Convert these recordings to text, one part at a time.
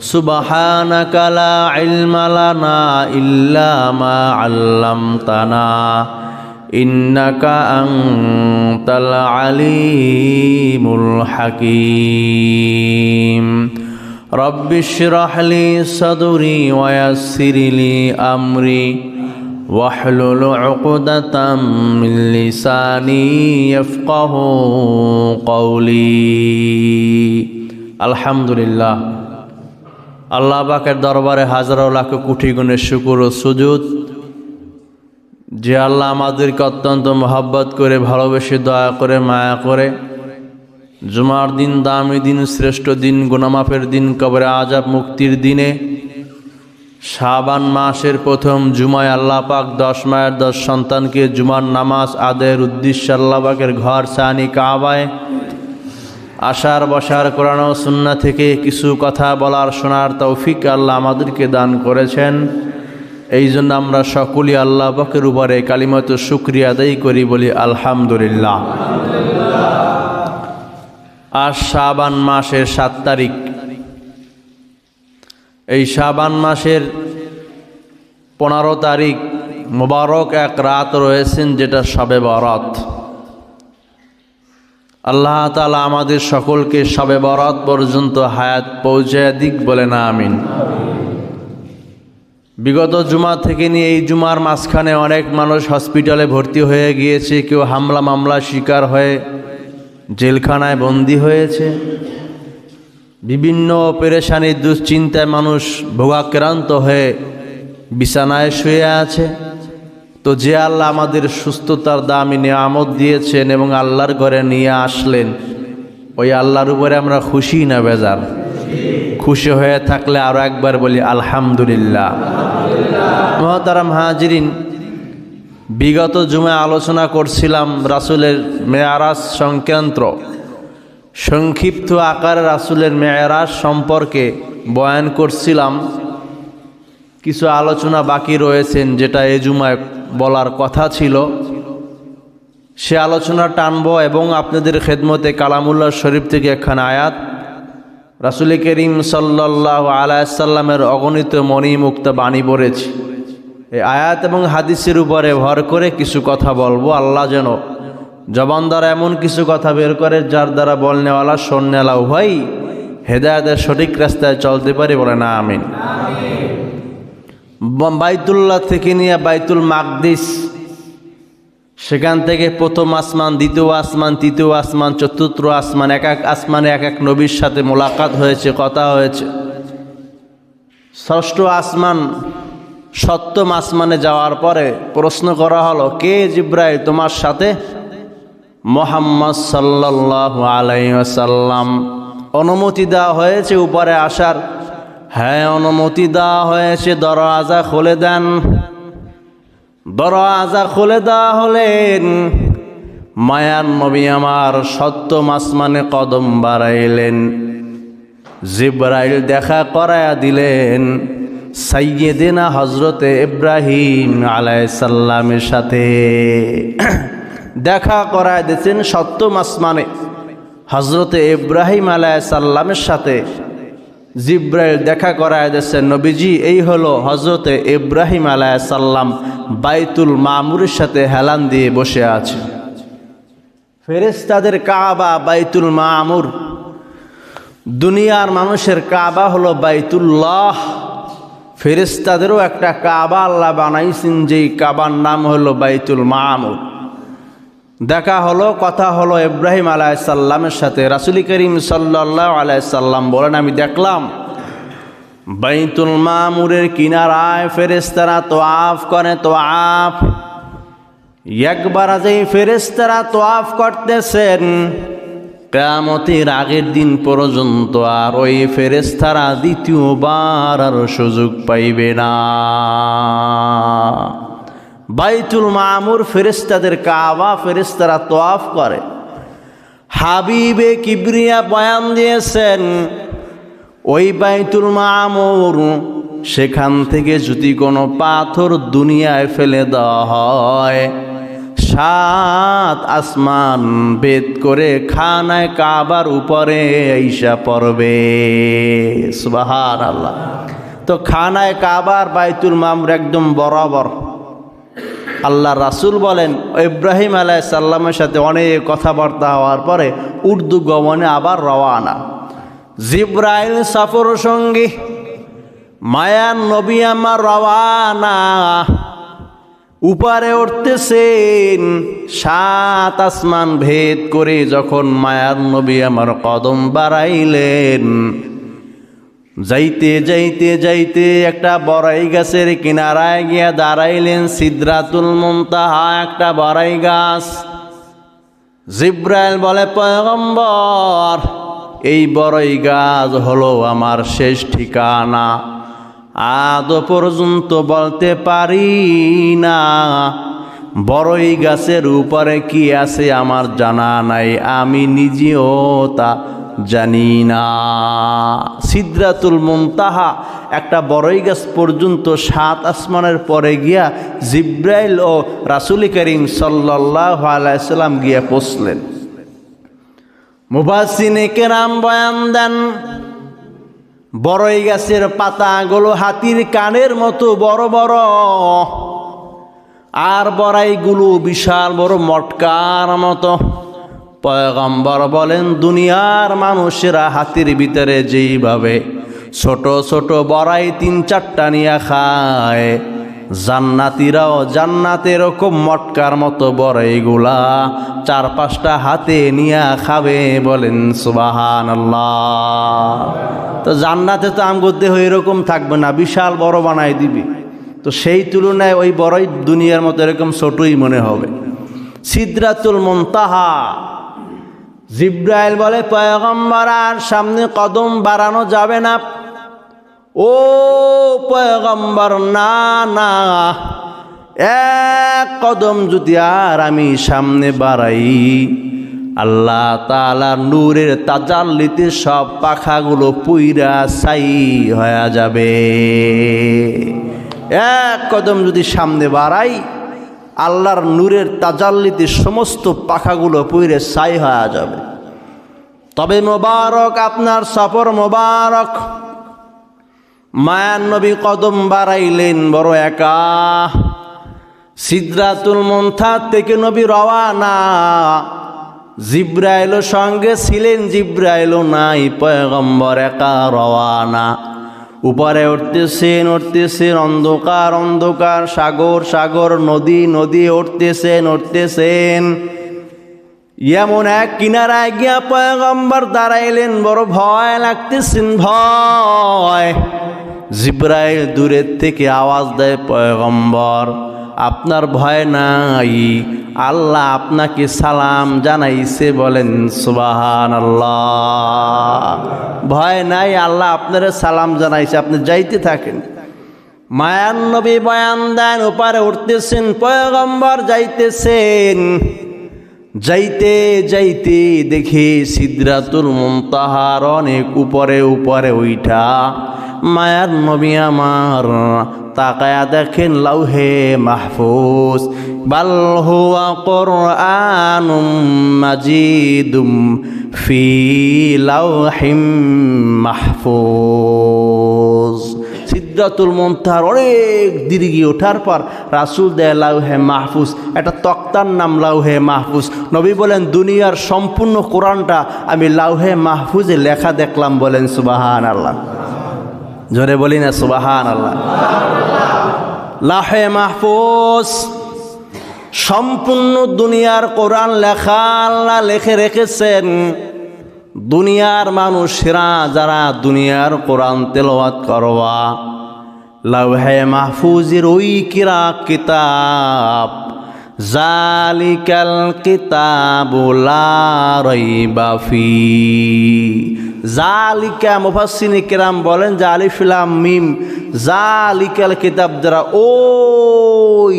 সুবহানাকা লা ইলমা লানা ইল্লা মা আল্লামতানা ইন্নাকা আনতাল আলিমুল হাকীম। রব্বিশরাহ লি সাদরি ওয়া ইয়াসসির লি আমরি ওয়াহলুল উকদাতাম মিন লিসানি ইয়াফকাহু কওলি। আলহামদুলিল্লাহ, আল্লাহ পাকের দরবারে হাজারো লাখ কোটি গুণের শুকর ও সুজুদ, যে আল্লাহ আমাদেরকে অত্যন্ত মহব্বত করে, ভালোবেসে, দয়া করে, মায়া করে জুমার দিন, দামি দিন, শ্রেষ্ঠ দিন, গুনামাফের দিন, কবরে আযাব মুক্তির দিনে, শাবান মাসের প্রথম জুমায় আল্লাহ পাক 10 মায়ের 10 সন্তানকে জুমার নামাজ আদায়ের উদ্দেশ্যে আল্লাহ পাকের ঘর সানি কাবায় আসার বসার কোরআন ও সুন্নাহ থেকে কিছু কথা বলার শোনার তৌফিক আল্লাহ আমাদেরকে দান করেছেন। এই জন্য আমরা সকলেই আল্লাহ পাকের উপরে কালিমাত শুকরিয়া আদায় করি, বলি আলহামদুলিল্লাহ। আজ শাবান মাসের 7 তারিখ। এই শাবান মাসের 15 তারিখ মুবারক এক রাত রয়েছেন, যেটা শবে বরাত। আল্লাহ তাআলা আমাদের সকলকে শবে বরাত পর্যন্ত হায়াত পৌঁছায় দিক, বলেন আমিন। বিগত জুমা থেকে নিয়ে এই জুমার মাঝখানে অনেক মানুষ হসপিটালে ভর্তি হয়ে গিয়েছে, কেউ হামলা মামলা শিকার হয়ে জেলখানায় বন্দী হয়েছে, বিভিন্ন পেরেশানি দুশ্চিন্তায় মানুষ ভোগাক্রান্ত হয়ে বিছানায় শুয়ে আছে। তো যে আল্লাহ আমাদের সুস্থতার দামি নিয়ামত দিয়েছেন এবং আল্লাহর ঘরে নিয়ে আসলেন, ওই আল্লাহর উপরে আমরা খুশি না বেজার? খুশি হয়ে থাকলে আরো একবার বলি আলহামদুলিল্লাহ। মুহতারাম হাজিরিন, বিগত জুমায় আলোচনা করছিলাম রাসূলের মেয়ারাজ সংক্রান্ত, সংক্ষিপ্ত আকারে রাসূলের মেয়ারাজ সম্পর্কে বয়ান করছিলাম। কিছু আলোচনা বাকি রয়েছেন, যেটা এই জুমায় বলার কথা ছিল। সে আলোচনা টানবো এবং আপনাদের খেদমতে কালামুল্লাহ শরীফ থেকে একখানা আয়াত, রাসূল করিম সাল্লাল্লাহু আলাইহি সাল্লামের অগণিত মণিমুক্তা বাণী পড়েছি। এই আয়াত এবং হাদিসের উপরে ভর করে কিছু কথা বলবো। আল্লাহ যেন জবান দ্বারা এমন কিছু কথা বের করে যার দ্বারা বলনেওয়ালা শোননেওয়ালা উভয় হেদায়েতের সঠিক রাস্তায় চলতে পারে, বলে না আমিন। বাইতুল্লাহ থেকে নিয়ে বাইতুল মাকদিস, সেখান থেকে প্রথম আসমান, দ্বিতীয় আসমান, তৃতীয় আসমান, চতুর্থ আসমান, এক এক আসমানে এক এক নবীর সাথে মোলাকাত হয়েছে, কথা হয়েছে। ষষ্ঠ আসমান, সপ্তম আসমানে যাওয়ার পরে প্রশ্ন করা হলো, কে জিব্রাইল তোমার সাথে? মুহাম্মদ সাল্লাল্লাহু আলাইহি ওয়াসাল্লাম। অনুমতি দেওয়া হয়েছে উপরে আসার। হ্যাঁ, অনুমতি দেওয়া হয়েছে, দরওয়াজা খুলে দেন। দরওয়াজা খুলে দেওয়া হলেন। মায়ার নবী আমার সপ্তম আসমানে কদম বাড়াইলেন। জিব্রাইল দেখা করায়া দিলেন সাইয়্যিদিনা হযরতে ইব্রাহিম আলাইহিস সালামের সাথে। দেখা করায় দিয়েছেন সপ্তম আসমানে হযরতে ইব্রাহিম আলাইহিস সালামের সাথে। জিব্রাইল দেখা করায় দিয়েছেন, নবীজি এই হলো হযরতে ইব্রাহিম আলাইহিস সালাম বাইতুল মামুরের সাথে হেলান দিয়ে বসে আছে। ফেরেশতাদের কাবা বাইতুল মামুর, দুনিয়ার মানুষের কাবা হলো বাইতুল্লাহ। ফেরেশতাদেরও একটা কাবা আল্লাহ বানাইছেন, যেই কাবার নাম হলো বাইতুল মামুর। দেখা হলো, কথা হলো ইব্রাহিম আলাইহিস সালামের সাথে। রাসূল করিম সাল্লাল্লাহু আলাইহি সাল্লাম বলেন, আমি দেখলাম বাইতুল মামুরের কিনারায় ফেরেশতারা তোয়াফ করে। তোয়াফ একবার যেই ফেরেশতারা তোয়াফ করতেছেন, কিয়ামতের আগের দিন পর্যন্ত আর ওই ফেরেশতারা দ্বিতীয়বার আর সুযোগ পাইবে না। বাইতুল মামুর ফেরেশতাদের কাবা, ফেরেশতারা তোয়াফ করে। হাবিবে কিবরিয়া বয়ান দিয়েছেন, ওই বাইতুল মামুর, সেখান থেকে যদি কোনো পাথর দুনিয়ায় ফেলে দেওয়া হয়, সাত আসমান ভেদ করে খানায় কাবার উপরে আইসা পড়বে। সুবহানাল্লাহ। তো খানায় কাবার বাইতুল মামুর একদম বরাবর। আল্লাহ রাসূল বলেন ইব্রাহিম আলাইহিস সালামের সাথে অনেক কথাবার্তা হওয়ার পরে উর্দু গমনে আবার রওয়ানা। জিব্রাইল সফর সঙ্গী, মায়ার নবী আমার রওয়ানা। উপরে উঠতেছেন, সাত আসমান ভেদ করে যখন মায়ার নবী আমার কদম বাড়াইলেন, যাইতে যাইতে যাইতে একটা বড়াই গাছের কিনারায় গিয়া দাঁড়াইলেন। সিদরাতুল মুনতাহা একটা বড়াই গাছ। জিব্রাইল বলে পয়গম্বর, এই বড়াই গাছ হলো আমার শেষ ঠিকানা। আজ পর্যন্ত বলতে পারি না বড়ই গাছের উপরে কি আছে আমার জানা নাই, আমি নিজেও তা জানি না। সিদরাতুল মুনতাহা একটা বড়ই গাছ পর্যন্ত সাত আসমানের পরে গিয়া জিব্রাইল ও রাসূল করিম সাল্লাল্লাহু আলাইহি সাল্লাম গিয়া পৌঁছলেন। মুফাসসিরিনে কেরাম বয়ান দেন, বড়ই গাছের পাতাগুলো হাতির কানের মতো বড় বড়, আর বড়াইগুলো বিশাল বড় মটকার মতো। পয়গম্বর বলেন দুনিয়ার মানুষেরা হাতির ভিতরে যেইভাবে ছোট ছোট বড়াই 3-4টা নিয়ে খায়, জান্নাতীরাও জান্নাতে এরকম মটকার মতো বড়াইগুলা 4-5টা হাতে নিয়ে খাবে। বলেন সুবহানাল্লাহ। তো জান্নাতে তো আমগো এরকম থাকবে না, বিশাল বড় বানাই দিবি। তো সেই তুলনায় ওই বড়ই দুনিয়ার মতো এরকম ছোটই মনে হবে। সিদরাতুল মুনতাহা। জিব্রাইল বলে পয়গম্বর আর সামনে কদম বাড়ানো যাবে না। ও পয়গম্বর, না না, এক কদম যদি আর আমি সামনে বাড়াই, আল্লাহ তাআলার নূরের তাজাল্লিতে সব পাখাগুলো পুইরা ছাই হয়ে যাবে। এক কদম যদি সামনে বাড়াই, আল্লাহর নূরের তাজাল্লিতে সমস্ত পাখাগুলো পুইরে ছাই হয়ে যাবে। তবে মোবারক আপনার সফর মোবারক। মায়ার নবী কদম বাড়াইলেন বড় একা। সিদরাতুল মুনতাহা থেকে নবী রওয়ানা। জিব্রাইল সঙ্গে ছিলেন, জিব্রাইল নাই, পয়গম্বর একা রওয়ানা। উপরে উঠতেছেন উঠতেছেন, অন্ধকার অন্ধকার, সাগর সাগর, নদী নদী, উঠতেছেন উঠতেছেন। এমন এক কিনারায় গিয়া পয়গম্বর দাঁড়াইলেন, বড় ভয় লাগতেছেন, ভয়। জিব্রাইল দূরের থেকে আওয়াজ দেয়, পয়গম্বর আপনার ভয় নাই, আল্লাহ আপনাকে সালাম জানাইছে। বলেন সুবহানাল্লাহ। ভয় নাই, আল্লাহ আপনারে সালাম জানাইছে, আপনি যাইতে থাকেন। মায়ার নবী বয়ান দেন, উপরে উঠতেছেন, পয়গম্বর যাইতেছেন। যাইতে যাইতে দেখি সিদরাতুল মুনতাহার অনেক উপরে উপরে উঠা মায়ার নবী আমার তাকায়া দেখেন লাউহে মাহফুজ। বাল হুয়া কুরআনুম মাজিদুম ফি লাউহিম মাহফুজ। সিদরাতুল মুনতাহার অনেক দূরে গিয়ে ওঠার পর রাসূল দেয় লাউহে মাহফুজ, একটা তক্তার নাম লাউহে মাহফুজ। নবী বলেন দুনিয়ার সম্পূর্ণ কোরআনটা আমি লাউহে মাহফুজে লেখা দেখলাম। বলেন সুবহানাল্লাহ। জোরে বলি না সুবহানাল্লাহ। লাউহে মাহফুজ সম্পূর্ণ দুনিয়ার কোরআন লেখা আল্লাহ লিখে রেখেছেন। দুনিয়ার মানুষেরা যারা দুনিয়ার কোরআন তেলাওয়াত করবা, লাউহে মাহফুজের ওই কিতাব, জালিকাল কিতাবু লা রাইবা ফি। জালিকা মুফাসসিরিনে কেরাম বলেন যে আলিফ লাম মিম, জালিকাল কিতাব দ্বারা ওই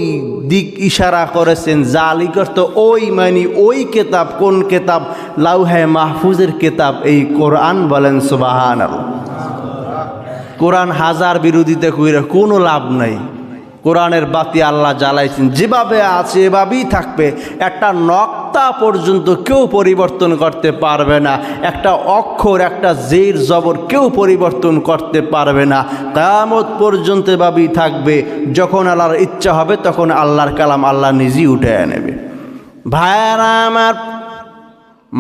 দিক ইশারা করেছেন। জালিকার তো ওই মানে ওই কিতাব। কোন কিতাব? লাউহে মাহফুজের কিতাব, এই কোরআন। বলেন সুবহানাল্লাহ। কোরআন হাজার বিরোধিতা কইরা কোনো লাভ নাই। কোরআনের বাতি আল্লাহ জ্বালাইছেন, যেভাবে আছে এভাবেই থাকবে। একটা নক্তা পর্যন্ত কেউ পরিবর্তন করতে পারবে না, একটা অক্ষর, একটা জের জবর কেউ পরিবর্তন করতে পারবে না। কিয়ামত পর্যন্ত এভাবেই থাকবে। যখন আল্লাহর ইচ্ছা হবে তখন আল্লাহর কালাম আল্লাহ নিজেই উঠে নেবে। ভাইয়ারা আমার,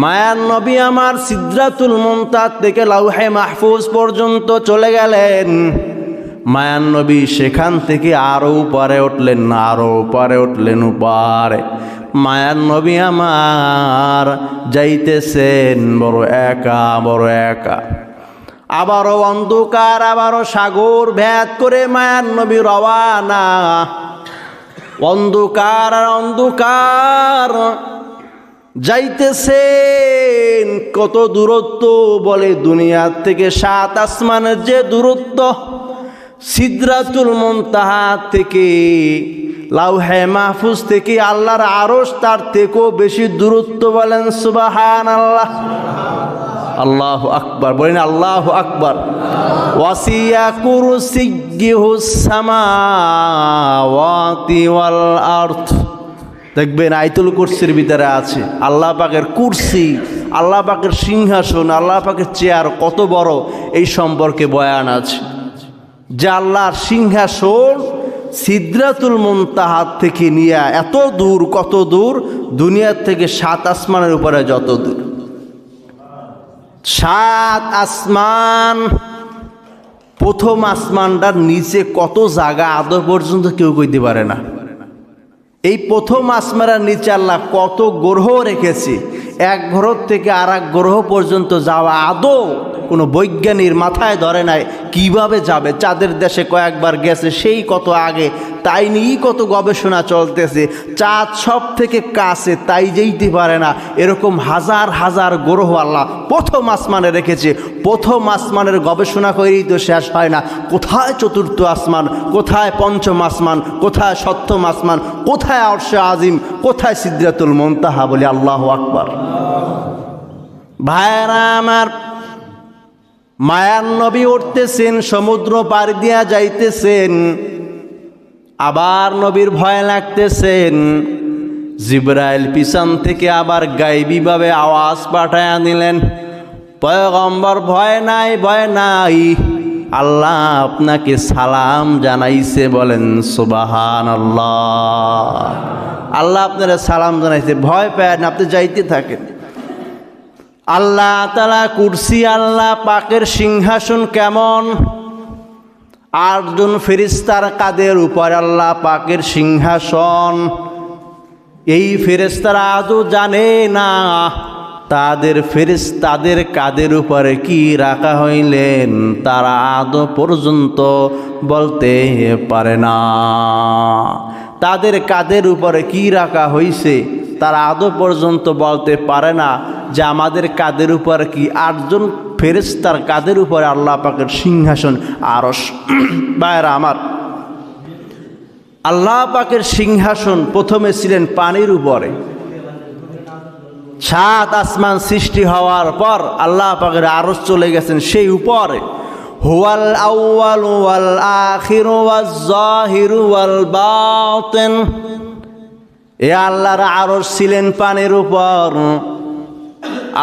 মায়ার নবী আমার সিদরাতুল মুনতাহা থেকে লাউহে মাহফুজ পর্যন্ত চলে গেলেন। মায়ার নবী সেখান থেকে আরো উপরে উঠলেন, আরো উপরে উঠলেন, উপরে। মায়ার নবী আমার যাইতেছেন বড় একা, বড় একা। আবারও অন্ধকার, আবারও সাগর ভেদ করে মায়ার নবী রওয়ানা। অন্ধকার আর অন্ধকার, যাইতেছেন কত দূরত্ব বলে দুনিয়ার থেকে 7 আসমানের যে দূরত্ব, সিদরাতুল মুনতাহা থেকে লাউহে মাহফুজ থেকে আল্লাহর আরশ তার থেকেও বেশি দূরত্ব। বলেন সুবহানাল্লাহ, আল্লাহু আকবার, বলেন আল্লাহু আকবার। ওয়াসিয়া কুরসিয়্যুহুস সামাওয়াতি ওয়াল আরদ। দেখবেন আয়াতুল কুরসির ভিতরে আছে আল্লাহ পাকের কুরসি, আল্লাহ পাকের সিংহাসন, আল্লাহ পাকের চেয়ার কত বড় এই সম্পর্কে বয়ান আছে। যে আল্লাহর সিংহাসন সিদরাতুল মুনতাহা থেকে নিয়ে এত দূর, কত দূর, দুনিয়ার থেকে 7 আসমানের উপরে যত দূর। 7 আসমান, প্রথম আসমানটার নিচে কত জায়গা আদৌ পর্যন্ত কেউ কইতে পারে না। এই প্রথম আসমানের নিচে আল্লাহ কত গ্রহ রেখেছে, এক গ্রহ থেকে আর এক গ্রহ পর্যন্ত যাওয়া আদৌ কোনো বৈজ্ঞানিক মাথায় ধরে নাই। কিভাবে যাবে? চাঁদের দেশে কয়েকবার গেছে সেই কত আগে, তাই নিয়েই কত গবেষণা চলতেছে। চাঁদ সব থেকে কাছে, তাই যেতে পারে না। এরকম হাজার হাজার গ্রহ আল্লাহ প্রথম আসমানে রেখেছে। প্রথম আসমানের গবেষণা করেই তো শেষ হয় না। কোথায় চতুর্থ আসমান, কোথায় পঞ্চম আসমান, কোথায় সপ্তম আসমান, কোথায় আরশে আজিম, কোথায় সিদরাতুল মুনতাহা। বলি আল্লাহু আকবার। ভাইরা আমার, মায়ার নবী উঠতেছেন, সমুদ্র পার দিয়া যাইতেছেন। আবার নবীর ভয় লাগতেছেন। জিবরাইল পিছন থেকে আবার গায়বীভাবে আওয়াজ পাঠায়া দিলেন, পয়গম্বর ভয় নাই, ভয় নাই, আল্লাহ আপনাকে সালাম জানাইছে। বলেন সুবহানাল্লাহ। আল্লাহ আপনারা সালাম জানাইছে, ভয় পায় না, আপনি যাইতে থাকেন। আল্লাহ তাআলা কুরসি, আল্লাহ পাকের সিংহাসন কেমন? 8 জন ফেরেশতার কাঁধের উপর আল্লাহ পাকের সিংহাসন। এই ফেরেশতারা আজও জানে না তাদের কাঁধের উপরে কি রাখা হইলেন, তারা আদৌ পর্যন্ত বলতে পারে না। তাদের কাঁধের উপরে কি রাখা হইছে তারা আদৌ পর্যন্ত বলতে পারে না। যে আমাদের কাঁধের উপর কি 8 জন ফেরেশতার কাঁধের উপরে আল্লাহ পাকের সিংহাসন আরশ। ভাইরা আমার, আল্লাহ পাকের সিংহাসন প্রথমে ছিলেন পানির উপরে। 7 আসমান সৃষ্টি হওয়ার পর আল্লাহ পাকের আরশ চলে গেছেন সেই উপরে। হুয়াল আউয়াল ওয়াল আখির ওয়াজ জাহির ওয়াল বাতিন। এ আল্লাহর আরশ ছিলেন পানির উপর।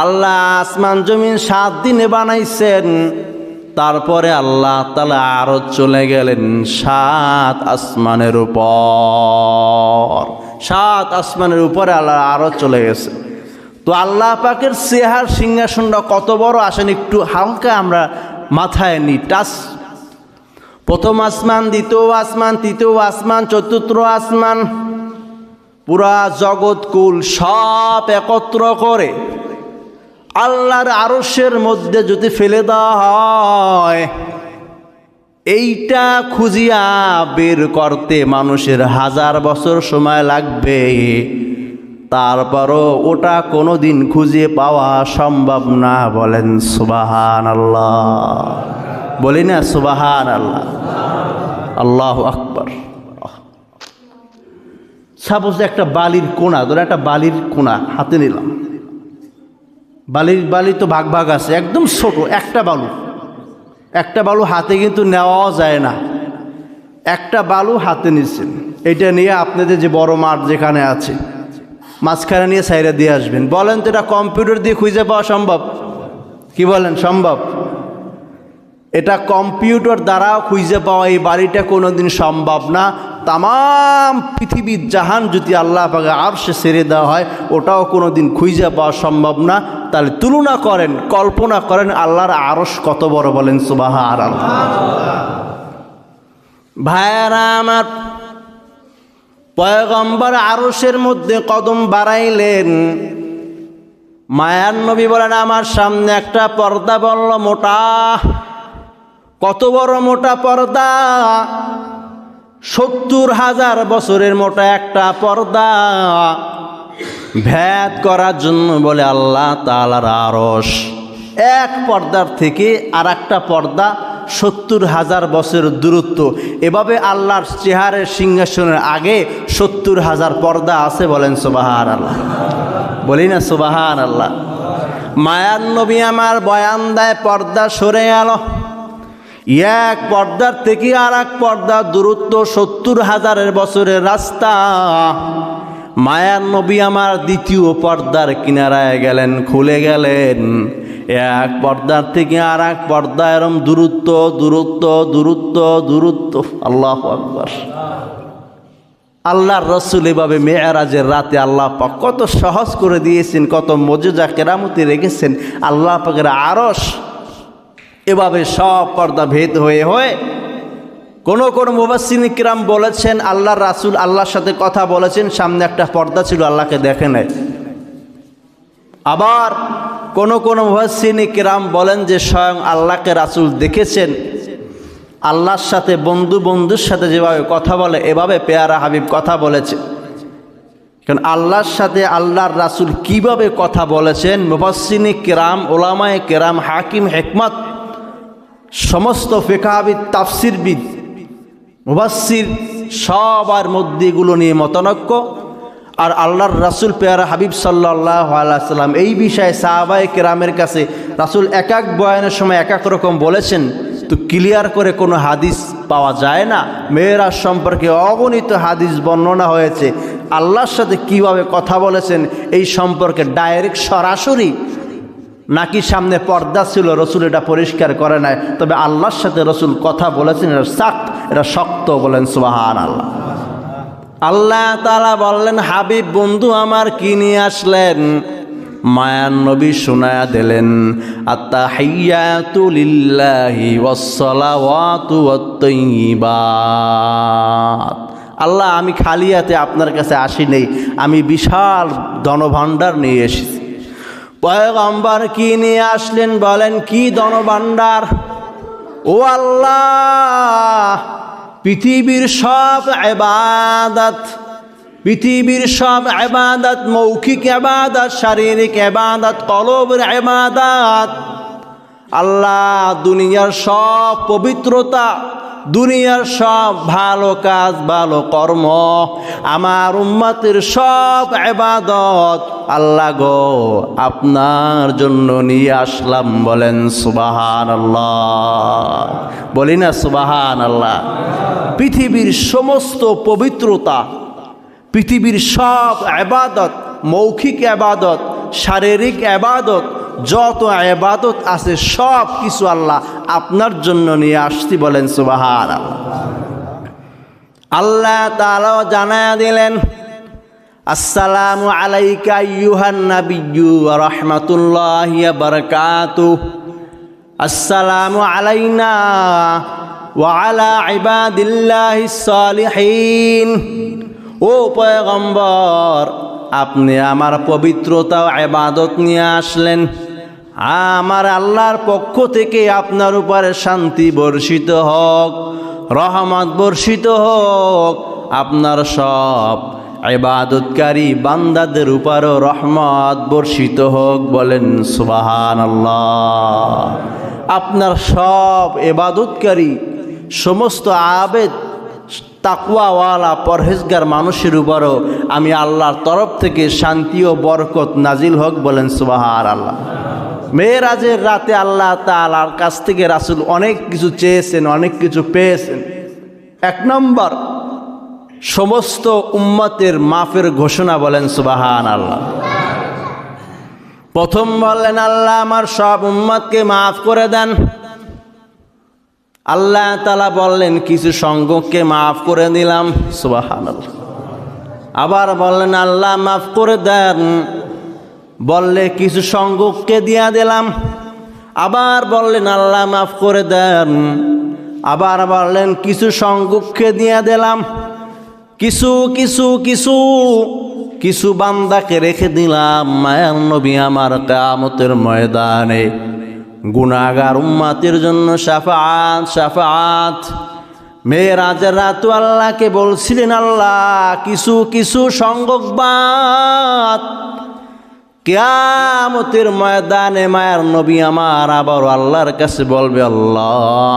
আল্লাহ আসমান জমিন 7 দিনে বানাইছেন। তারপরে আল্লাহ তাআলা আরশ চলে গেলেন 7 আসমানের উপর। 7 আসমানের উপরে আল্লাহ আরশ চলে গেছে। তো আল্লাহ পাকের চেহার সিংহাসনটা কত বড় আসেন একটু হালকা আমরা মাথায় নি টাচ। প্রথম আসমান, দ্বিতীয় আসমান, তৃতীয় আসমান, চতুর্থ আসমান, পুরা জগৎকুল সব একত্র করে আল্লাহর আরশের মধ্যে যদি ফেলে দেওয়া হয়, এইটা খুঁজিয়া বের করতে মানুষের 1000 বছর সময় লাগবে। তারপরও ওটা কোনোদিন খুঁজে পাওয়া সম্ভব না। বলেন সুবহানাল্লাহ, বলি না সুবহানাল্লাহ, আল্লাহু আকবার। সাপোজ একটা বালির কোনা, ধরে একটা বালির কোনা হাতে নিলাম। বালি তো ভাগ ভাগ আছে, একদম ছোট একটা বালু হাতে কিন্তু নেওয়াও যায় না। একটা বালু হাতে নিচ্ছেন, এটা নিয়ে আপনাদের যে বড় মাঠ যেখানে আছে মাঝখানে নিয়ে সাইডে দিয়ে আসবেন। বলেন তো এটা কম্পিউটার দিয়ে খুঁজে পাওয়া সম্ভব? কি বলেন, সম্ভব? এটা কম্পিউটার দ্বারাও খুঁজে পাওয়া এই বাড়িটা কোনোদিন সম্ভব না। তাম পৃথিবীর জাহান যদি আল্লাহ পাকে আরশে ছেড়ে দেওয়া হয়, ওটাও কোনোদিন খুঁজে পাওয়া সম্ভব না। তাহলে তুলনা করেন, কল্পনা করেন আল্লাহর আরশ কত বড়, বলেন সুবহানাল্লাহ। ভাইয়ারা আমার, পয়গম্বর আরশের মধ্যে কদম বাড়াইলেন, মায়ার নবী বলেন আমার সামনে একটা পর্দা বলল মোটা। কত বড় মোটা পর্দা! 70,000 বছরের মোটা একটা পর্দা। ভেদ করার জন্য বলে আল্লাহ তাআলার আরশ। এক পর্দার থেকে আর একটা পর্দা 70,000 বছরের দূরত্ব। এভাবে আল্লাহর চেহারের সিংহাসনের আগে 70,000 পর্দা আছে, বলেন সুবহানাল্লাহ। বলি না সুবহানাল্লাহ। মায়ার নবী আমার বয়ান দেয়, পর্দা সরে গেল। এক পর্দার থেকে আর এক পর্দার দূরত্ব 70,000 বছরের রাস্তা। মায়ার নবী আমার দ্বিতীয় পর্দার কিনারায় গেলেন, খুলে গেলেন। এক পর্দার থেকে আর এক পর্দা এরম দূরত্ব দূরত্ব দূরত্ব দূরত্ব। আল্লাহু আকবার। আল্লাহর রসুল এভাবে মেরাজের রাতে আল্লাহ পাক কত সহজ করে দিয়েছেন, কত মজেজা কেরামতি রেখেছেন। আল্লাহ পাকের আরশ এভাবে সব পর্দা ভেদ হয়ে হয়ে কোন মুফাসসিরিন কিরাম বলেছেন আল্লাহর রাসূল আল্লাহর সাথে কথা বলেছেন, সামনে একটা পর্দা ছিল, আল্লাহকে দেখে নাই। আবার কোন মুফাসসিরিন কিরাম বলেন যে স্বয়ং আল্লাহকে রাসূল দেখেছেন। আল্লাহর সাথে বন্ধুর সাথে যেভাবে কথা বলে এভাবে পেয়ারা হাবিব কথা বলেছে। কারণ আল্লাহর সাথে আল্লাহর রাসূল কিভাবে কথা বলেছেন, মুফাসসিরিন কিরাম, উলামায়ে কিরাম, হাকিম, হিকমত, সমস্ত ফিকহবিদ, তাফসিরবিদ, মুফাসসির সবার মধ্যে এগুলো নিয়ে মতনৈক্য। আর আল্লাহর রাসূল পেয়ারা হাবিব সাল্লাল্লাহু আলাইহি ওয়াসাল্লাম এই বিষয়ে সাহাবায়ে কেরামের কাছে রাসূল এক এক বয়ানের সময় এক এক রকম বলেছেন, তো ক্লিয়ার করে কোনো হাদিস পাওয়া যায় না। মেয়েরাজ সম্পর্কে অগণিত হাদিস বর্ণনা হয়েছে। আল্লাহর সাথে কিভাবে কথা বলেছেন এই সম্পর্কে ডাইরেক্ট সরাসরি নাকি সামনে পর্দা ছিল, রসুল এটা পরিষ্কার করে নাই। তবে আল্লাহর সাথে রসুল কথা বলেছেন, এটা সাক্ত, এটা শক্ত, বলেন সুবহানাল্লাহ। আল্লাহ তাআলা বললেন, হাবিব বন্ধু আমার কি নিয়ে আসলেন? মায়ার নবী শোনায়া দিলেন, আত্তাহিয়াতু লিল্লাহি ওয়াসসালাওয়াতু ওয়াত-তাইয়্যিবাত। আল্লাহ আমি খালি হাতে আপনার কাছে আসি নেই, আমি বিশাল ধনভাণ্ডার নিয়ে এসেছি। পয়গম্বর কি নিয়ে আসলেন? বলেন কি ধনভাণ্ডার? ও আল্লাহ, পৃথিবীর সব ইবাদত, পৃথিবীর সব ইবাদত, মৌখিক ইবাদত, শারীরিক ইবাদত, কলবের ইবাদত, আল্লাহ দুনিয়ার সব পবিত্রতা, দুনিয়ার সব ভালো কাজ, ভালো কর্ম, আমার উম্মতের সব ইবাদত আল্লাহ গো আপনার জন্য নিয়ে আসলাম, বলেন সুবহানাল্লাহ। বলি না সুবহানাল্লাহ। পৃথিবীর সমস্ত পবিত্রতা, পৃথিবীর সব ইবাদত, মৌখিক ইবাদত, শারীরিক ইবাদত, যত ইবাদত আছে সব কিছু আল্লাহ আপনার জন্য নিয়ে আসছি, বলেন সুবহানাল্লাহ। আল্লাহ তাআলা জানায়া দিলেন, আসসালামু আলাইকা আইয়ুহান নাবিয়্যু ওয়া রাহমাতুল্লাহি ওয়া বারাকাতুহু। আসসালামু আলাইনা ওয়া আলা ইবাদিল্লাহিস সালিহিন। ও পয়গম্বর, আপনি আমার পবিত্রতা ও ইবাদত নিয়ে আসলেন। আমার আল্লাহর পক্ষ থেকে আপনার উপরে শান্তি বর্ষিত হোক, রহমত বর্ষিত হোক। আপনার সব ইবাদতকারী বান্দাদের উপরও রহমত বর্ষিত হোক, বলেন সুবহানাল্লাহ। আপনার সব ইবাদতকারী সমস্ত আবেদ, তাকওয়াওয়ালা, পরহেজগার মানুষের উপরও আমি আল্লাহর তরফ থেকে শান্তি ও বরকত নাজিল হোক, বলেন সুবহানাল্লাহ। মেরাজের রাতে আল্লাহ তাআলার কাছ থেকে রাসূল অনেক কিছু চেয়েছেন, অনেক কিছু পেয়েছেন। এক নম্বর, সমস্ত উম্মতের মাফের ঘোষণা, বলেন সুবহানাল্লাহ। প্রথম বললেন, আল্লাহ আমার সব উম্মতকে মাফ করে দেন। আল্লাহ তাআলা বললেন, কিছু সংখ্যককে মাফ করে দিলাম, সুবহানাল্লাহ। আবার বললেন, আল্লাহ মাফ করে দেন, বললে কিছু সংখ্যককে দিয়া দিলাম। আবার বললেন, আল্লাহ মাফ করে দেন, আবার বললেন কিছু সংখ্যককে দিয়া দিলাম। কিছু কিছু কিছু কিছু বান্দাকে রেখে দিলাম মায়ার নবী আমার কিয়ামতের ময়দানে গুনাহগার উম্মতের জন্য শাফাআত শাফাআত। মেরাজের রাত আল্লাহকে বলছিলেন, আল্লাহ কিছু কিছু সংখ্যক বাদ কিয়ামতের ময়দানে মায়ার নবী আমার আবার আল্লাহর কাছে বলবে, আল্লাহ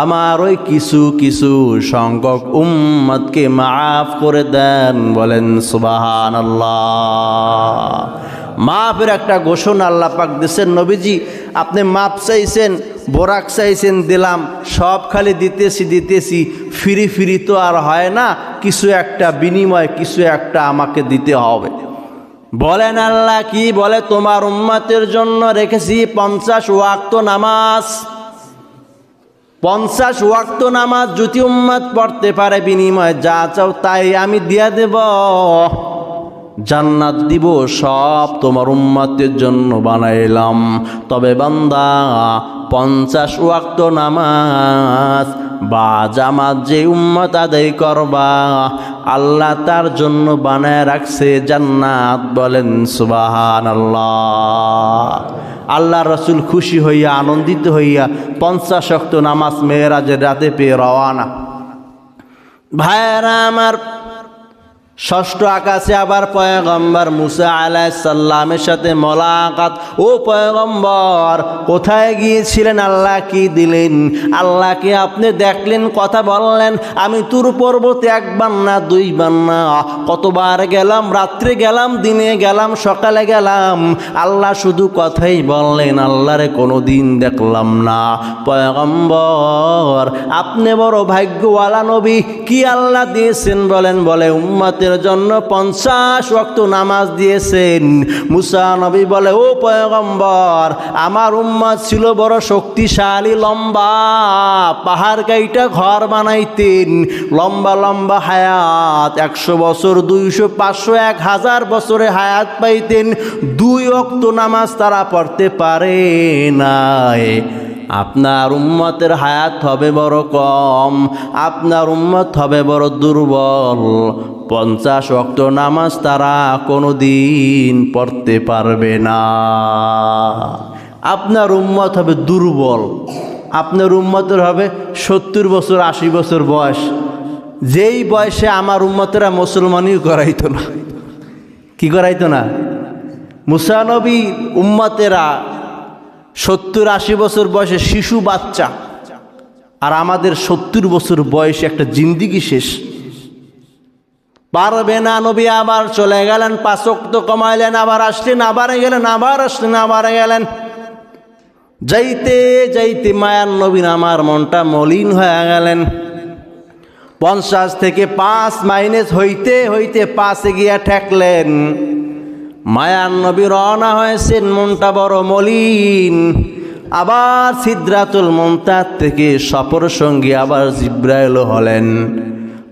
আমার ওই কিছু কিছু সংখ্যক উম্মতকে মাফ করে দেন, বলেন সুবহানাল্লাহ। মাফের একটা ঘোষণা আল্লাহ পাক দিয়েছেন। নবীজি আপনি মাপ চাইছেন, বোরাক চাইছেন, দিলাম, সব খালি দিতেছি দিতেছি, ফিরি ফিরি তো আর হয় না, কিছু একটা বিনিময়, কিছু একটা আমাকে দিতে হবে। বলেন আল্লাহ কি বলে, তোমার উম্মতের জন্য রেখেছি 50 ওয়াক্ত নামাজ। 50 ওয়াক্ত নামাজ যদি উম্মত পড়তে পারে, বিনিময় যা চাও তাই আমি দিয়া দেব, জান্নাত দিব, সব তোমার উম্মতের জন্য বানাইলাম। তবে বান্দা 50 ওয়াক্ত নামাজ বা জামাত যে উম্মত আদায় করবা, আল্লাহ তার জন্য বানায় রাখছে জান্নাত, বলেন সুবহানাল্লাহ। আল্লাহ রসুল খুশি হইয়া আনন্দিত হইয়া 50 ওয়াক্ত নামাজ মেরাজের রাতে পেয়ে রওয়ানা। ভাইয়েরা আমার, ষষ্ঠ আকাশে আবার পয়গম্বর মুসা আলাইহিস সালামের সাথে মোলাকাত। ও পয়গম্বর, কোথায় গিয়েছিলেন? আল্লাহ কি দিলেন? আল্লাহকে আপনি দেখলেন, কথা বললেন। আমি তুর পর্বতে একবার না দুইবার না, কতবার গেলাম, রাত্রে গেলাম, দিনে গেলাম, সকালে গেলাম, আল্লাহ শুধু কথাই বললেন, আল্লাহরে কোনো দিন দেখলাম না। পয়গম্বর, আপনি বড় ভাগ্যওয়ালা নবী। কি আল্লাহ দিয়েছেন বলেন? বলে উম্মতের জন্য 50 ওয়াক্ত নামাজ দিয়েছেন। মুসা নবী বলে, ও পয়গম্বর, আমার উম্মত ছিল বড় শক্তিশালী, লম্বা, পাহাড় কাইটা ঘর বানাইতেন, লম্বা লম্বা হায়াত, 100 বছর, 200, 500, 1000 বছরে হায়াত পাইতেন। 2 ওয়াক্ত নামাজ তারা পড়তে পারে নাই। আপনার উম্মতের হায়াত হবে বড় কম, আপনার উম্মত হবে বড় দুর্বল। 50 ওয়াক্ত নামাজ তারা কোনো দিন পড়তে পারবে না। আপনার উম্মত হবে দুর্বল, আপনার উম্মতের হবে 70 বছর, 80 বছর বয়স, যেই বয়সে আমার উম্মতেরা মুসলমানই করাইতো না। কি করাইতো না? মুসা নবী উম্মতেরা 70-80 বছর বয়সে শিশু বাচ্চা, আর আমাদের 70 বছর বয়সে একটা জিন্দিগি শেষ। পারবে না। নবী আবার চলে গেলেন, 5 ওয়াক্ত কমাইলেন, আবার আসলেন, আবার গেলেন, আবার আসলেন, আবার গেলেন। যাইতে যাইতে মায়ার নবীর আমার মনটা মলিন হয়ে গেলেন। 50 থেকে 5 মাইনাস হইতে হইতে 5-এ গিয়া ঠেকলেন। মায়ার নবী রওনা হয়েছেন, মনটা বড় মলিন। আবার সিদরাতুল মুনতাহা থেকে সফর সঙ্গী আবার জিব্রাইল হলেন।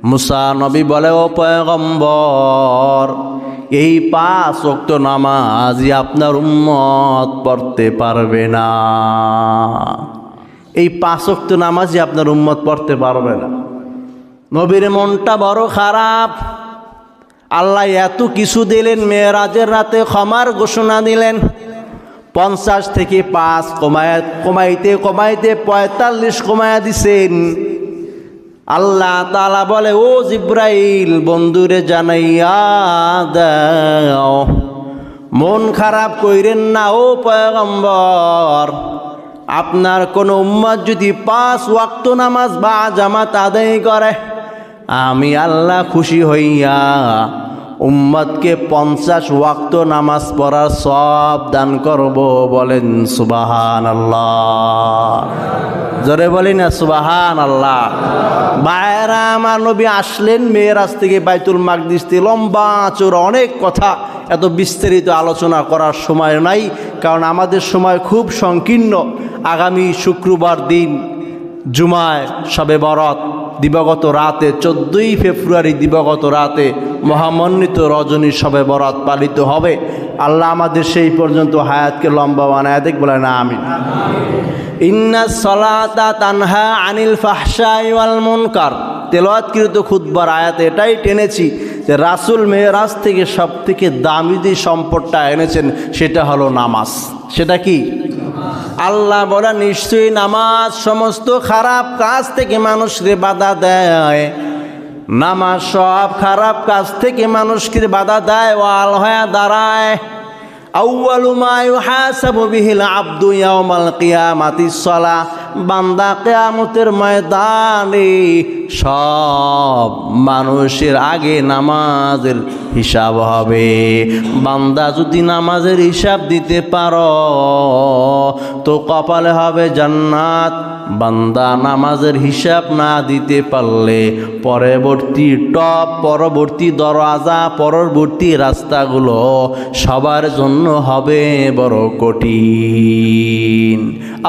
মুসা নবী বলে, ও পয়গম্বর, এই 5 ওয়াক্ত নামাজই আপনার উম্মত পড়তে পারবে না। এই 5 ওয়াক্ত নামাজই আপনার উম্মত পড়তে পারবে না। নবীর মনটা বড় খারাপ। আল্লাহ এত কিছু দিলেন, মেরাজের রাতে ক্ষমার ঘোষণা দিলেন। 50 থেকে 5 কমাইতে কমাইতে 45 কমায়া দিছেন। আল্লাহ তাআলা বলে, ও জিব্রাইল, বন্ধুরে জানাইয়া দাও, মন খারাপ কইরেন না। ও পয়গম্বর, আপনার কোন উম্মত যদি 5 ওয়াক্ত নামাজ বা জামাত আদায় করে, আমি আল্লাহ খুশি হইয়া উম্মতকে 50 ওয়াক্ত নামাজ পড়ার সওয়াব দান করব, বলেন সুবহানাল্লাহ। জোরে বলি না সুবহানাল্লাহ। ভাইরা আমার, নবী আসলেন মেরাজ থেকে বাইতুল মাকদিস থেকে, লম্বা চওড়া অনেক কথা, এত বিস্তারিত আলোচনা করার সময় নাই, কারণ আমাদের সময় খুব সংকীর্ণ। আগামী শুক্রবার দিন জুমায় শবে বরাত, দিবাগত রাতে 14ই ফেব্রুয়ারি দিবাগত রাতে মহামন্বিত রজনী শবে বরাত পালিত হবে। আল্লাহ আমাদের সেই পর্যন্ত হায়াতকে লম্বা বানায় দেখ, বলে না আমিন। ইন্নাস সালাতা তানহা আনিল ফাহশাই ওয়াল মুনকার, তেলাওয়াতকৃত খুতবার আয়াতে এটাই টেনেছি যে রাসূল মেরাজ থেকে সব থেকে দামি যে সম্পদটা এনেছেন সেটা হলো নামাজ। সেটা কি? আল্লাহ বলে নিশ্চয়ই নামাজ সমস্ত খারাপ কাজ থেকে মানুষকে বাধা দেয়। নামাজ সব খারাপ কাজ থেকে মানুষকে বাধা দেয়, ওয়াল হয়ে দাঁড়ায়। আউয়ালু মা ইউহাসাবু বিহিল আবদু ইয়াউমাল কিয়ামাতিস সালাহ, বান্দা কিয়ামতের ময়দানে সব মানুষের আগে নামাজের হিসাব হবে। বান্দা যদি নামাজের হিসাব দিতে পারো তো কপালে হবে জান্নাত। বান্দা নামাজের হিসাব না দিতে পারলে পরবর্তী দরজা, পরবর্তী রাস্তাগুলো সবার জন্য হবে বড় কঠিন।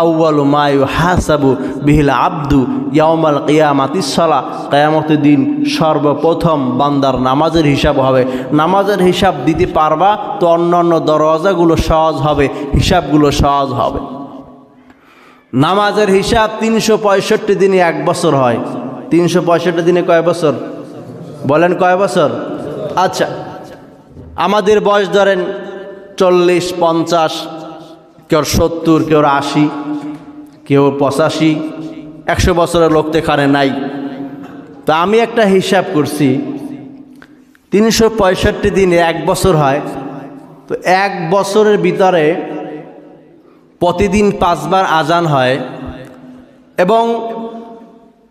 আউয়ালু মা ইউহাসাবু বিহিল আবদু ইয়াউমাল কিয়ামাতিস সালাহ, কিয়ামতের দিন সর্বপ্রথম বান্দার নামাজের হিসাব হবে। নামাজের হিসাব দিতে পারবা তো অন্যান্য দরজাগুলো সহজ হবে, হিসাবগুলো সহজ হবে। নামাজের হিসাব 365 দিনে 1 বছর হয়। 365 দিনে কয় বছর? বলেন কয় বছর? আচ্ছা, আমাদের বয়স ধরেন 40, 50, কেউ 70, কেউ 80, কেউ 85, 100 বছরের লোক তো এখানে নাই। তো আমি একটা হিসাব করছি, 365 দিনে 1 বছর হয়। তো 1 বছরের ভিতরে প্রতিদিন 5 বার আজান হয় এবং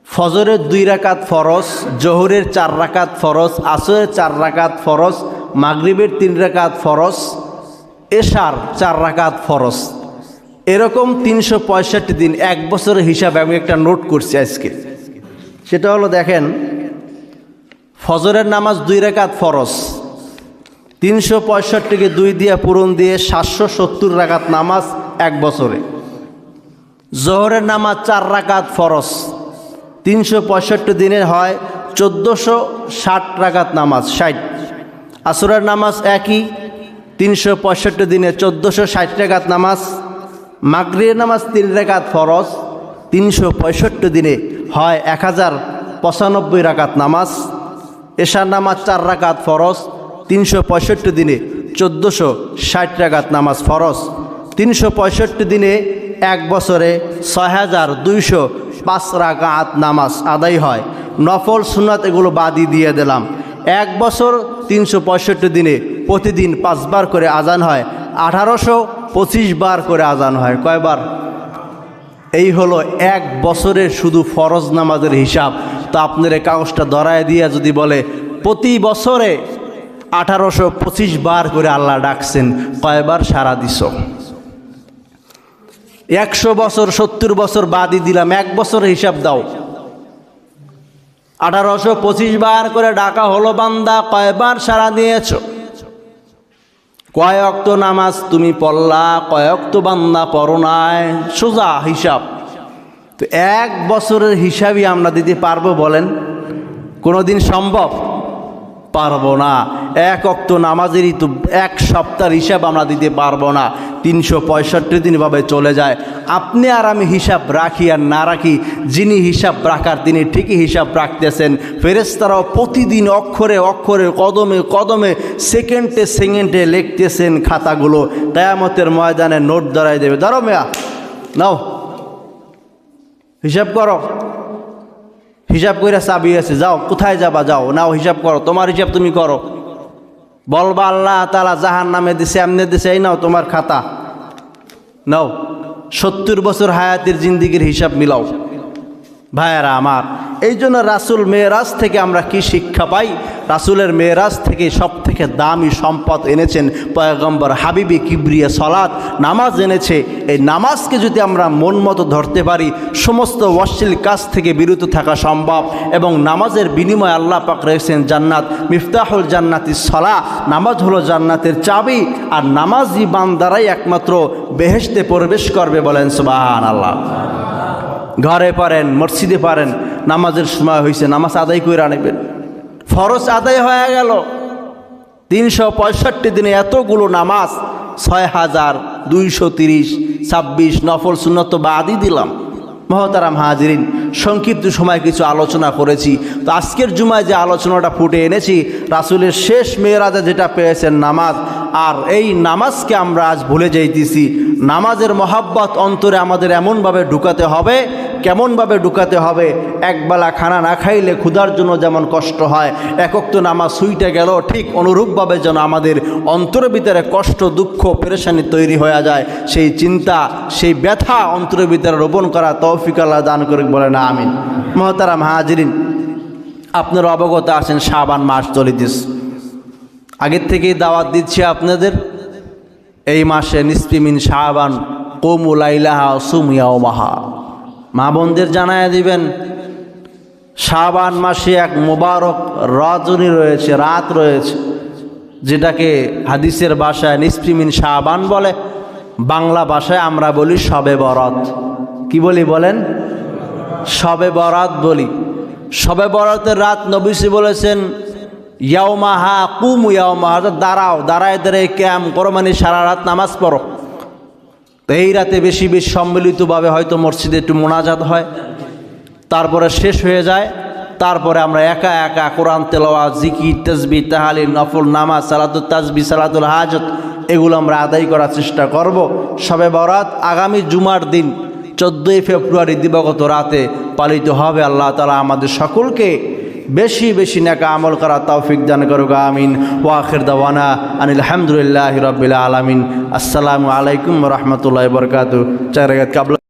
ফজরের 2 রাকাত ফরজ, জোহরের 4 রাকাত ফরজ, আসরের 4 রাকাত ফরজ, মাগরিবের 3 রাকাত ফরজ, এশার 4 রাকাত ফরজ। এরকম 365 দিন 1 বছরের হিসাব আমি একটা নোট করছি আজকে। সেটা হলো, দেখেন, ফজরের নামাজ 2 রাকাত ফরজ, 365কে 2 দিয়ে পূরণ দিয়ে 770 রাকাত নামাজ 1 বছরে। জোহরের নামাজ 4 রাকাত ফরজ, 365 দিনের হয় 1460 রাকাত নামাজ, 60। আসরের নামাজ একই, 365 দিনে 1460 রাকাত নামাজ। মাগরিবের নামাজ 3 রাকাত ফরজ, 365 দিনে হয় 1095 রাকাত নামাজ। এশার নামাজ 4 রাকাত ফরজ, 365 দিনে 1460 রাকাত নামাজ ফরজ। 365 দিনে 1 বছরে 6205 রাকাত নামাজ আদায় হয়। নফল সুন্নাত এগুলো বাদই দিয়ে দিলাম। 1 বছর 365 দিনে প্রতিদিন 5 বার করে আজান হয়, 1825 বার করে আজান হয়। কয়বার? এই হলো 1 বছরের শুধু ফরজ নামাজের হিসাব। তো আপনার এই কাগজটা ধরায় দিয়ে যদি বলে প্রতি বছরে 1825 বার করে আল্লাহ ডাকছেন, কয়বার সারা দিছ? 100 বছর 70 বছর বাদই দিলাম, 1 বছরের হিসাব দাও। 1825 বার করে ডাকা হলো, বান্দা কয়বার সারা দিয়েছ? কয় ওয়াক্ত নামাজ তুমি পড়লা, কয় ওয়াক্ত বান্দা পড়ো নাই? সোজা হিসাব। তো 1 বছরের হিসাবই আমরা দিতে পারবো? বলেন কোনোদিন সম্ভব? পারবো না। 1 ওয়াক্ত নামাজেরই তো 1 সপ্তাহের হিসাব আমরা দিতে পারবো না। 365 দিন ভাবে চলে যায়। আপনি আর আমি হিসাব রাখি আর না রাখি, যিনি হিসাব রাখার তিনি ঠিকই হিসাব রাখতেছেন। ফেরেশতারাও প্রতিদিন অক্ষরে অক্ষরে, কদমে কদমে, সেকেন্ডে সেকেন্ডে লিখতেছেন খাতাগুলো। কিয়ামতের ময়দানে নোট ধরাই দেবে, ধরো মেয়া, নাও হিসাব করো। হিসাব করে চাবি আছে, যাও, কোথায় যাবা যাও, নাও হিসাব করো, তোমার হিসাব তুমি করো। বলবা আল্লাহ তাআলা জাহান্নামে দিছে, এমনি দিছে, এই নাও তোমার খাতা, নাও। 70 বছর হায়াতের জিন্দিগির হিসাব মিলাও। ভাইয়েরা আমার, এই জন্য রাসূল মেরাজ থেকে আমরা কি শিক্ষা পাই? রাসূলের মেরাজ থেকে সব থেকে দামি সম্পদ এনেছেন পয়গম্বর হাবিবি কিবরিয়া সালাত, নামাজ এনেছে। এই নামাজকে যদি আমরা মন মতো ধরতে পারি, সমস্ত অশ্লীল কাজ থেকে বিরত থাকা সম্ভব। এবং নামাজের বিনিময়ে আল্লাহ পাক রেখেছেন জান্নাত, মিফতাহুল জান্নাতি সালাহ, নামাজ হলো জান্নাতের চাবি। আর নামাজি বান্দারাই একমাত্র বেহেশতে প্রবেশ করবে, বলেন সুবহানাল্লাহ। ঘরে পারেন, মসজিদে পারেন, নামাজের সময় হয়েছে, নামাজ আদায় করে আনবেন। ফরজ আদায় হয়ে গেল 365 দিনে এতগুলো নামাজ, 6230, 26 নফল সুন্নত বাদই দিলাম। মহতারাম হাজিরিন, সংক্ষিপ্ত সময় কিছু আলোচনা করেছি। তো আজকের জুমায় যে আলোচনাটা ফুটে এনেছি, রাসূলের শেষ মেরাজে যেটা পেয়েছেন নামাজ, আর এই নামাজকে আমরা আজ ভুলে যাইতেছি। নামাজের মহাব্বত অন্তরে আমাদের এমনভাবে ঢুকাতে হবে, কেমনভাবে ঢুকাতে হবে? একবেলা খানা না খাইলে ক্ষুধার জন্য যেমন কষ্ট হয়, একক তো নামাজ সুইটে গেল, ঠিক অনুরূপভাবে যেন আমাদের অন্তরের ভিতরে কষ্ট, দুঃখ, পেরেশানি তৈরি হয়ে যায়। সেই চিন্তা, সেই ব্যথা অন্তরের ভিতরে রোপণ করা তৌফিক আল্লাহ দান করে, বলে না আমিন। মুহতারাম হাজিরিন, আপনারা অবগত আছেন শাবান মাস চলিতেছে। আগের থেকেই দাওয়াত দিচ্ছি আপনাদের, এই মাসে নিসফি মিন শাবান কুমু লাইলাহা সুমু ইয়াওমাহা। মা বোনদের জানায় দিবেন, শাবান মাসে এক মোবারক রজনী রয়েছে, রাত রয়েছে, যেটাকে হাদিসের ভাষায় নিসফি মিন শাবান বলে, বাংলা ভাষায় আমরা বলি শবে বরাত। কি বলি বলেন? শবে বরাত বলি। শবে বরাতের রাত নবীজি বলেছেন ইয়াওমাহা কুমু ইয়াওমাহা, দাঁড়াও, দাঁড়ায় দাঁড়ায় ক্যাম করো, মানে সারা রাত নামাজ পড়ো। তো এই রাতে বেশি বেশি সম্মিলিতভাবে হয়তো মসজিদে একটু মোনাজাত হয়, তারপরে শেষ হয়ে যায়। তারপরে আমরা একা একা কোরআন তেলাওয়াত, জিকির, তাসবিহ, তাহলিল, নফল নামাজ, সালাতুত তাসবিহ, সালাতুল হাজত, এগুলো আমরা আদায় করার চেষ্টা করব। শবে বরাত আগামী জুমার দিন 14ই ফেব্রুয়ারি দিবাগত রাতে পালিত হবে। আল্লাহ তাআলা আমাদের সকলকে বেশি বেশি নেক আমল করা তৌফিক দান করুক, আমিন। ওয়া আখির দাওয়ানা আনিল হামদুলিল্লাহি রাব্বিল আলামিন। আসসালামু আলাইকুম ওয়া রাহমাতুল্লাহি ওয়া বারাকাতুহু।